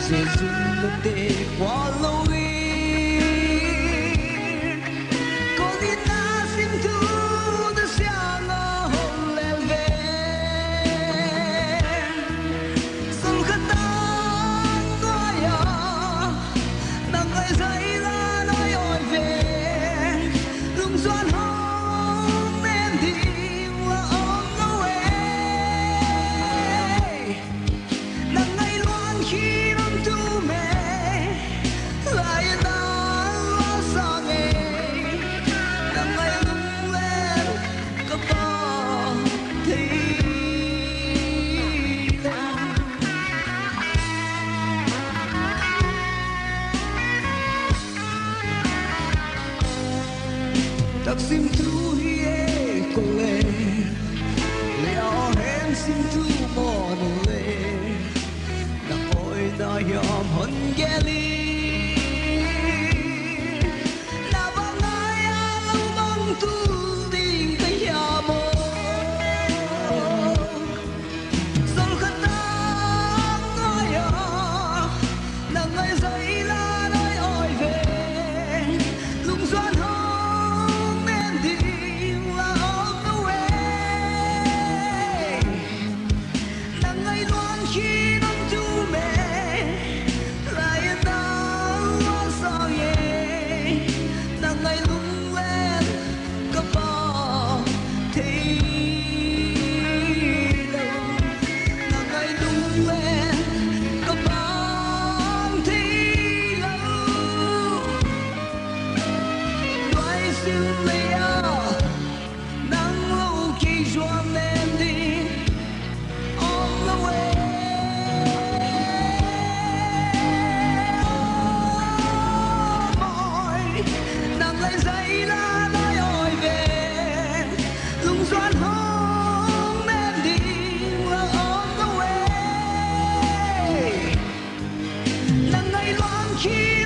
Jesus te qualoir con in nasim tu de sianga holen ve sul khata ya nang ai zai la nói oi về lung xuân hồng em đi là on the way nang ai loan khi năm tu mẹ lại ta lo sang em nang ai lung lên có bao thì tak sim tu hie kole leo hen sim tu mon le na oi na yom hon geli na bangaya lo mong tu ding ka ya mo sol khata ngaya na ngai zai la nói oi về lung xuân hồng em đi là on the way nang ngày loan khi năm tu mẹ lại ta lo sao ye nang ngày lung lên có bao thì đâu nang ngày lung lên có bao thì lâu nói xin lìa nắng lâu khi doan em đi on the way mỏi nắng lại dậy là nói ôi về lung doan hồng em đi là on the way nắng ngày loan khi